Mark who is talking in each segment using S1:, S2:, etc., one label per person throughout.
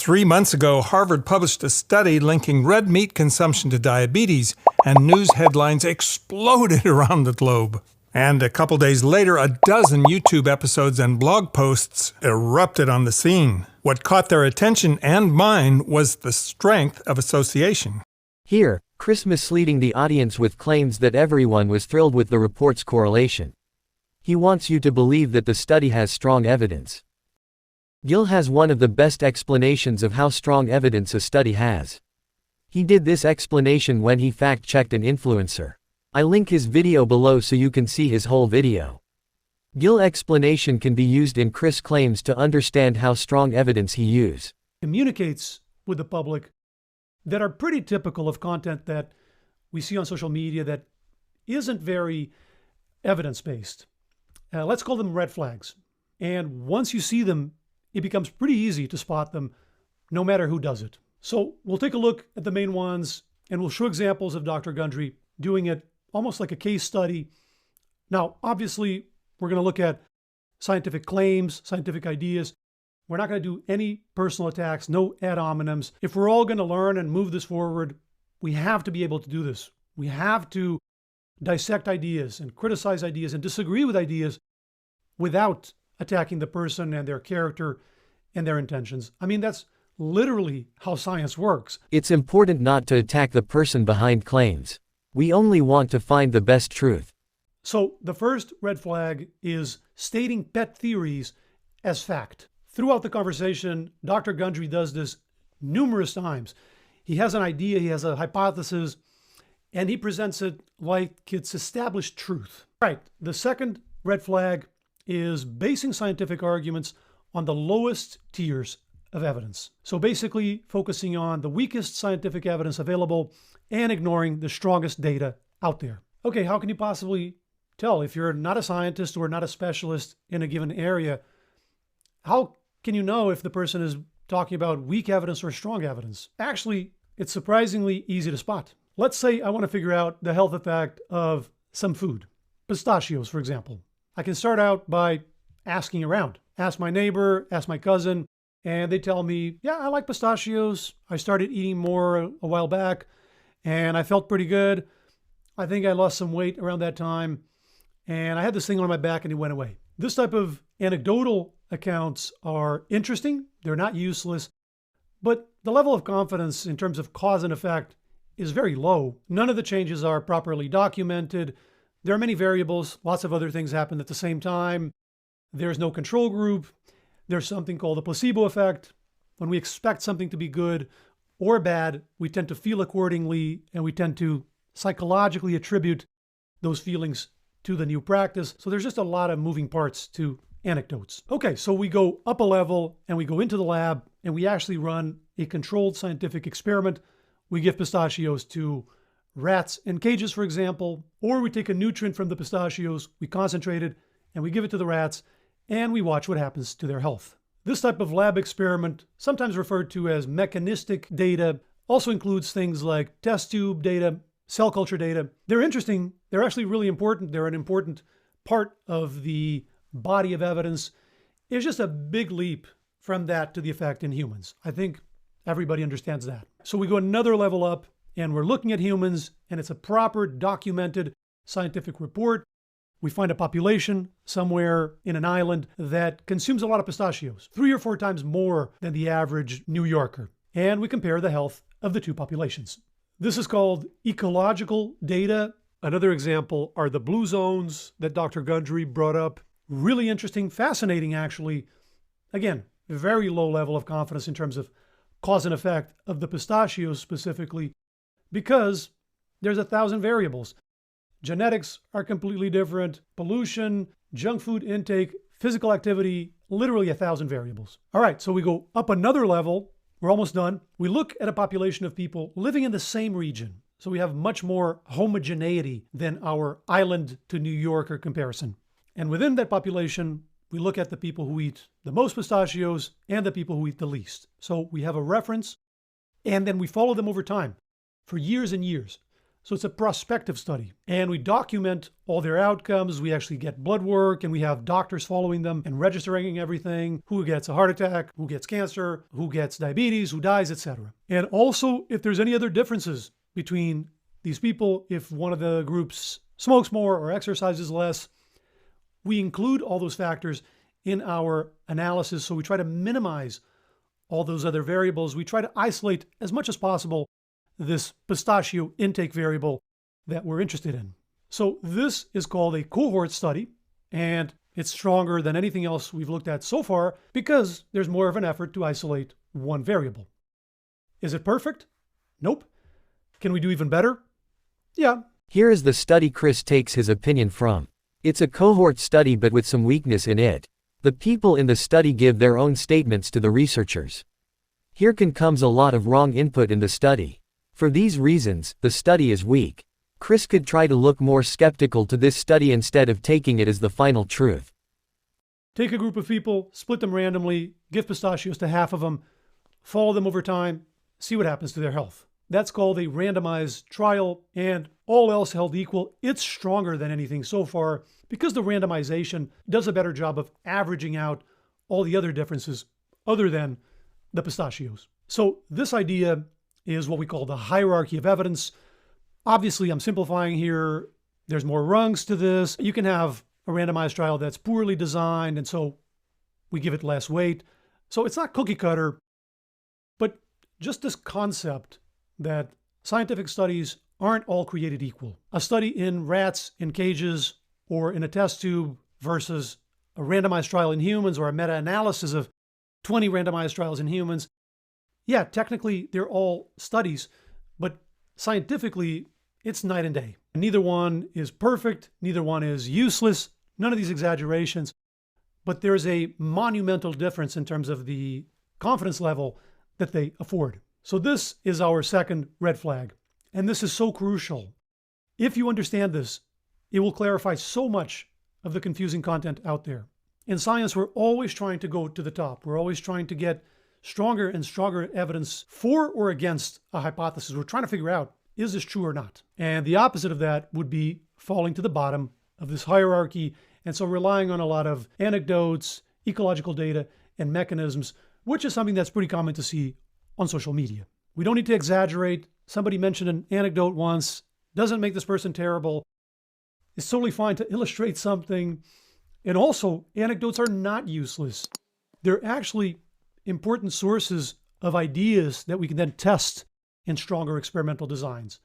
S1: 3 months ago, Harvard published a study linking red meat consumption to diabetes, and news headlines exploded around the globe. And a couple days later, a dozen YouTube episodes and blog posts erupted on the scene. What caught their attention and mine was the strength of association.
S2: Here, Chris misleading the audience with claims that everyone was thrilled with the report's correlation. He wants you to believe that the study has strong evidence. Gil has one of the best explanations of how strong evidence a study has. He did this explanation when he fact-checked an influencer. I link his video below so you can see his whole video. Gil's explanation can be used in Chris' claims to understand how strong evidence he uses.
S3: Communicates with the public that are pretty typical of content that we see on social media that isn't very evidence-based. Let's call them red flags. And once you see them, it becomes pretty easy to spot them no matter who does it. So we'll take a look at the main ones and we'll show examples of Dr. Gundry doing it almost like a case study. Now, obviously, we're going to look at scientific claims, scientific ideas. We're not going to do any personal attacks, no ad hominems. If we're all going to learn and move this forward, we have to be able to do this. We have to dissect ideas and criticize ideas and disagree with ideas without attacking the person and their character and their intentions. I mean, that's literally how science works.
S2: It's important not to attack the person behind claims. We only want to find the best truth.
S3: So the first red flag is stating pet theories as fact. Throughout the conversation, Dr. Gundry does this numerous times. He has an idea, he has a hypothesis, and he presents it like it's established truth. Right. The second red flag is basing scientific arguments on the lowest tiers of evidence. So basically focusing on the weakest scientific evidence available and ignoring the strongest data out there. Okay, how can you possibly tell if you're not a scientist or not a specialist in a given area? How can you know if the person is talking about weak evidence or strong evidence? Actually, it's surprisingly easy to spot. Let's say I want to figure out the health effect of some food. Pistachios, for example. I can start out by asking around. Ask my neighbor, ask my cousin, and they tell me, yeah, I like pistachios. I started eating more a while back, and I felt pretty good. I think I lost some weight around that time, and I had this thing on my back and it went away. This type of anecdotal accounts are interesting. They're not useless, but the level of confidence in terms of cause and effect is very low. None of the changes are properly documented. There are many variables. Lots of other things happen at the same time. There's no control group. There's something called the placebo effect. When we expect something to be good or bad, we tend to feel accordingly, and we tend to psychologically attribute those feelings to the new practice. So there's just a lot of moving parts to anecdotes. Okay, so we go up a level and we go into the lab and we actually run a controlled scientific experiment. We give pistachios to rats in cages, for example, or we take a nutrient from the pistachios, we concentrate it, and we give it to the rats, and we watch what happens to their health. This type of lab experiment, sometimes referred to as mechanistic data, also includes things like test tube data, cell culture data. They're interesting. They're actually really important. They're an important part of the body of evidence. It's just a big leap from that to the effect in humans. I think everybody understands that. So we go another level up and we're looking at humans, and it's a proper documented scientific report. We find a population somewhere in an island that consumes a lot of pistachios, 3 or 4 times more than the average New Yorker. And we compare the health of the two populations. This is called ecological data. Another example are the blue zones that Dr. Gundry brought up. Really interesting, fascinating actually. Again, very low level of confidence in terms of cause and effect of the pistachios specifically, because there's 1,000 variables. Genetics are completely different, pollution, junk food intake, physical activity, literally 1,000 variables. All right, so we go up another level. We're almost done. We look at a population of people living in the same region. So we have much more homogeneity than our island to New Yorker comparison. And within that population, we look at the people who eat the most pistachios and the people who eat the least. So we have a reference, and then we follow them over time for years and years. So it's a prospective study. And we document all their outcomes. We actually get blood work and we have doctors following them and registering everything, who gets a heart attack, who gets cancer, who gets diabetes, who dies, etc. And also if there's any other differences between these people, if one of the groups smokes more or exercises less, we include all those factors in our analysis. So we try to minimize all those other variables. We try to isolate as much as possible this pistachio intake variable that we're interested in. So this is called a cohort study, and it's stronger than anything else we've looked at so far because there's more of an effort to isolate one variable. Is it perfect? Nope. Can we do even better? Yeah.
S2: Here is the study Chris takes his opinion from. It's a cohort study but with some weakness in it. The people in the study give their own statements to the researchers. Here comes a lot of wrong input in the study. For these reasons, the study is weak. Chris could try to look more skeptical to this study instead of taking it as the final truth.
S3: Take a group of people, split them randomly, give pistachios to half of them, follow them over time, see what happens to their health. That's called a randomized trial, and all else held equal, it's stronger than anything so far because the randomization does a better job of averaging out all the other differences other than the pistachios. So this idea is what we call the hierarchy of evidence. Obviously, I'm simplifying here. There's more rungs to this. You can have a randomized trial that's poorly designed, and so we give it less weight. So it's not cookie cutter, but just this concept that scientific studies aren't all created equal. A study in rats in cages or in a test tube versus a randomized trial in humans or a meta-analysis of 20 randomized trials in humans. Yeah, technically they're all studies, but scientifically it's night and day. Neither one is perfect, neither one is useless, none of these exaggerations, but there's a monumental difference in terms of the confidence level that they afford. So this is our second red flag, and this is so crucial. If you understand this, it will clarify so much of the confusing content out there. In science, we're always trying to go to the top. We're always trying to get stronger and stronger evidence for or against a hypothesis. We're trying to figure out, is this true or not? And the opposite of that would be falling to the bottom of this hierarchy, and so relying on a lot of anecdotes, ecological data, and mechanisms, which is something that's pretty common to see on social media. We don't need to exaggerate. Somebody mentioned an anecdote once. Doesn't make this person terrible. It's totally fine to illustrate something. And also, anecdotes are not useless. They're actually important sources of ideas that we can then test in stronger experimental designs.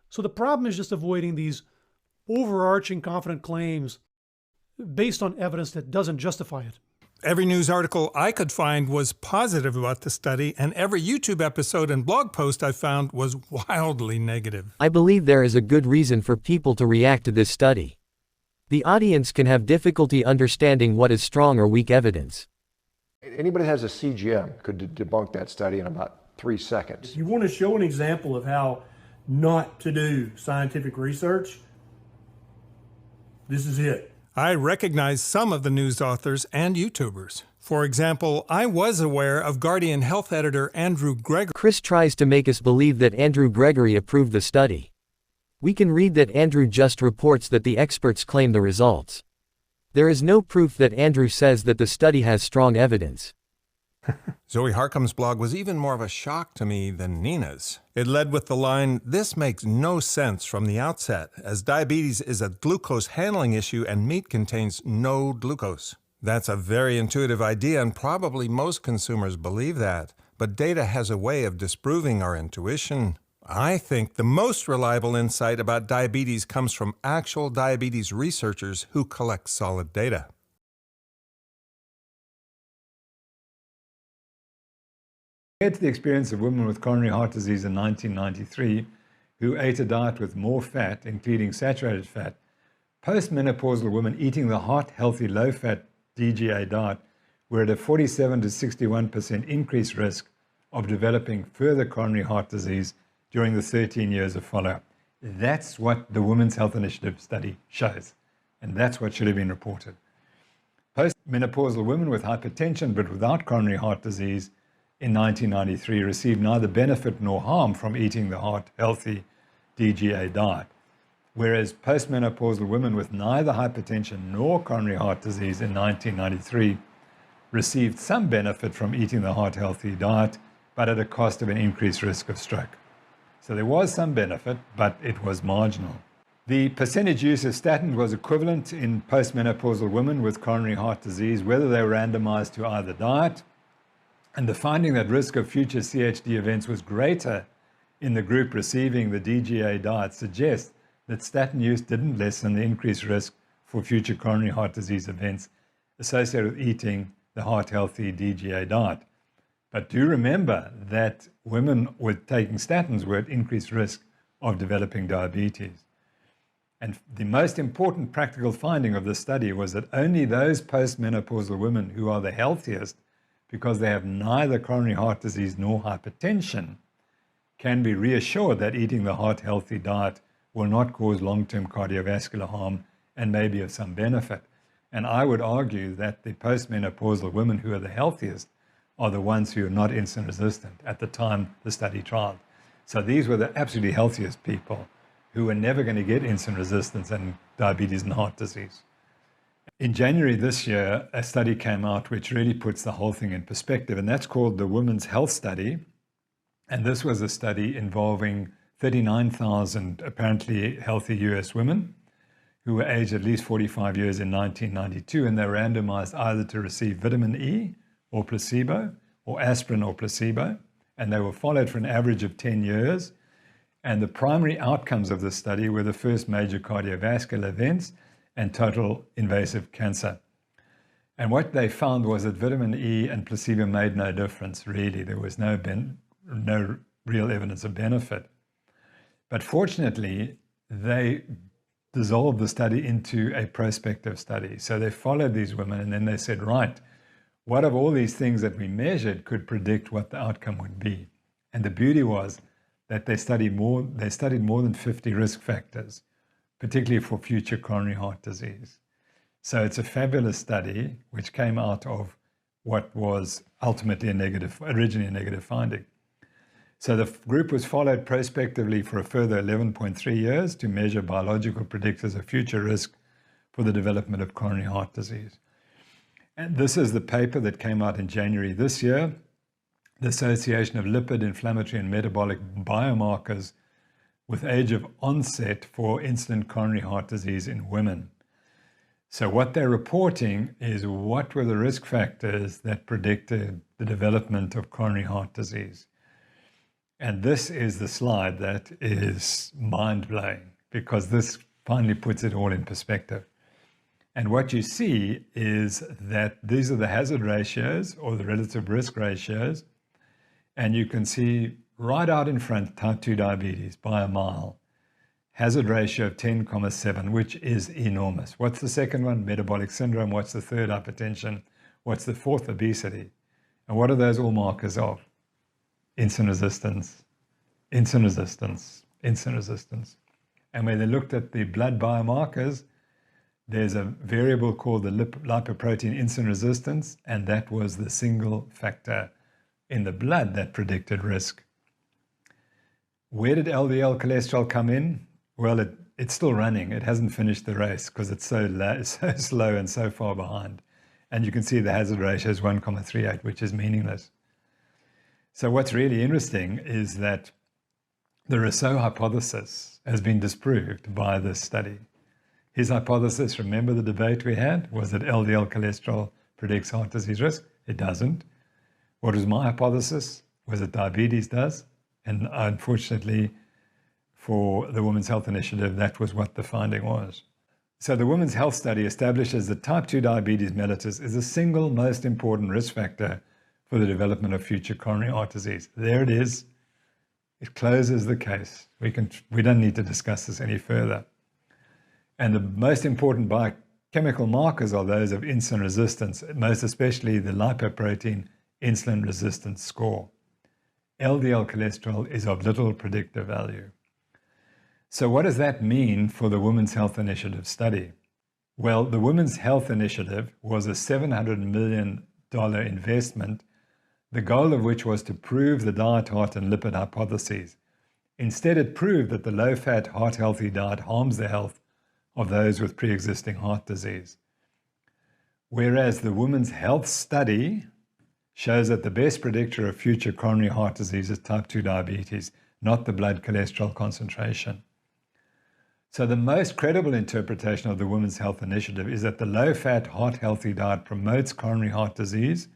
S3: So the problem is just avoiding these overarching confident claims based on evidence that doesn't justify it.
S1: Every news article I could find was positive about the study, and every YouTube episode and blog post I found was wildly negative.
S2: I believe there is a good reason for people to react to this study. The audience can have difficulty understanding what is strong or weak evidence.
S4: Anybody that has a CGM could debunk that study in about 3 seconds.
S5: If you want to show an example of how not to do scientific research, this is it.
S1: I recognize some of the news authors and YouTubers. For example, I was aware of Guardian health editor Andrew Gregory.
S2: Chris tries to make us believe that Andrew Gregory approved the study. We can read that Andrew just reports that the experts claim the results. There is no proof that Andrew says that the study has strong evidence.
S1: Zoe Harcum's blog was even more of a shock to me than Nina's. It led with the line, "This makes no sense from the outset, as diabetes is a glucose handling issue and meat contains no glucose." That's a very intuitive idea, and probably most consumers believe that. But data has a way of disproving our intuition. I think the most reliable insight about diabetes comes from actual diabetes researchers who collect solid data.
S6: Compared to the experience of women with coronary heart disease in 1993 who ate a diet with more fat, including saturated fat, postmenopausal women eating the heart-healthy low-fat DGA diet were at a 47 to 61% increased risk of developing further coronary heart disease during the 13 years of follow-up. That's what the Women's Health Initiative study shows, and that's what should have been reported. Postmenopausal women with hypertension but without coronary heart disease in 1993 received neither benefit nor harm from eating the heart-healthy DGA diet, whereas postmenopausal women with neither hypertension nor coronary heart disease in 1993 received some benefit from eating the heart-healthy diet, but at a cost of an increased risk of stroke. So there was some benefit, but it was marginal. The percentage use of statins was equivalent in postmenopausal women with coronary heart disease, whether they were randomized to either diet, and the finding that risk of future CHD events was greater in the group receiving the DGA diet suggests that statin use didn't lessen the increased risk for future coronary heart disease events associated with eating the heart-healthy DGA diet. But do remember that women with taking statins were at increased risk of developing diabetes. And the most important practical finding of this study was that only those postmenopausal women who are the healthiest, because they have neither coronary heart disease nor hypertension, can be reassured that eating the heart-healthy diet will not cause long-term cardiovascular harm and may be of some benefit. And I would argue that the postmenopausal women who are the healthiest are the ones who are not insulin resistant at the time the study trialed. So these were the absolutely healthiest people who were never going to get insulin resistance and diabetes and heart disease. In January this year, a study came out which really puts the whole thing in perspective, and that's called the Women's Health Study. And this was a study involving 39,000 apparently healthy US women who were aged at least 45 years in 1992, and they were randomized either to receive vitamin E or placebo, or aspirin or placebo, and they were followed for an average of 10 years. And the primary outcomes of the study were the first major cardiovascular events and total invasive cancer. And what they found was that vitamin E and placebo made no difference, really. There was no real evidence of benefit. But fortunately, they dissolved the study into a prospective study. So they followed these women, and then they said, right, what of all these things that we measured could predict what the outcome would be? And the beauty was that they studied more than 50 risk factors, particularly for future coronary heart disease. So it's a fabulous study which came out of what was ultimately originally a negative finding. So the group was followed prospectively for a further 11.3 years to measure biological predictors of future risk for the development of coronary heart disease. And this is the paper that came out in January this year, the Association of Lipid, Inflammatory and Metabolic Biomarkers with Age of Onset for Incident Coronary Heart Disease in Women. So what they're reporting is what were the risk factors that predicted the development of coronary heart disease. And this is the slide that is mind-blowing, because this finally puts it all in perspective. And what you see is that these are the hazard ratios or the relative risk ratios. And you can see right out in front, type 2 diabetes by a mile, hazard ratio of 10,7, which is enormous. What's the second one? Metabolic syndrome. What's the third? Hypertension. What's the fourth? Obesity. And what are those all markers of? Insulin resistance, insulin resistance, insulin resistance. And when they looked at the blood biomarkers, there's a variable called the lipoprotein insulin resistance, and that was the single factor in the blood that predicted risk. Where did LDL cholesterol come in? Well, it's still running. It hasn't finished the race because it's so slow and so far behind. And you can see the hazard ratio is 1,38, which is meaningless. So what's really interesting is that the Rousseau hypothesis has been disproved by this study. His hypothesis, remember the debate we had, was that LDL cholesterol predicts heart disease risk? It doesn't. What was my hypothesis? Was that diabetes does? And unfortunately, for the Women's Health Initiative, that was what the finding was. So the Women's Health Study establishes that type 2 diabetes mellitus is the single most important risk factor for the development of future coronary heart disease. There it is. It closes the case. We don't need to discuss this any further. And the most important biochemical markers are those of insulin resistance, most especially the lipoprotein insulin resistance score. LDL cholesterol is of little predictive value. So what does that mean for the Women's Health Initiative study? Well, the Women's Health Initiative was a $700 million investment, the goal of which was to prove the diet, heart, and lipid hypotheses. Instead, it proved that the low-fat, heart-healthy diet harms the health of those with pre-existing heart disease. Whereas the Women's Health Study shows that the best predictor of future coronary heart disease is type 2 diabetes, not the blood cholesterol concentration. So the most credible interpretation of the Women's Health Initiative is that the low-fat, heart-healthy diet promotes coronary heart disease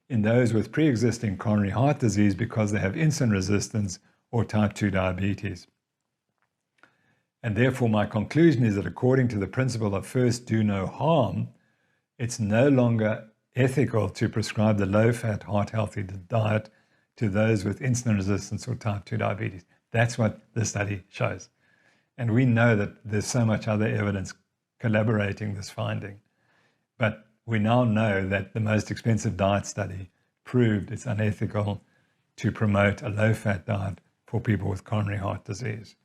S6: in those with pre-existing coronary heart disease because they have insulin resistance or type 2 diabetes. And therefore, my conclusion is that according to the principle of first do no harm, it's no longer ethical to prescribe the low-fat, heart-healthy diet to those with insulin resistance or type 2 diabetes. That's what the study shows. And we know that there's so much other evidence corroborating this finding. But we now know that the most expensive diet study proved it's unethical to promote a low-fat diet for people with coronary heart disease.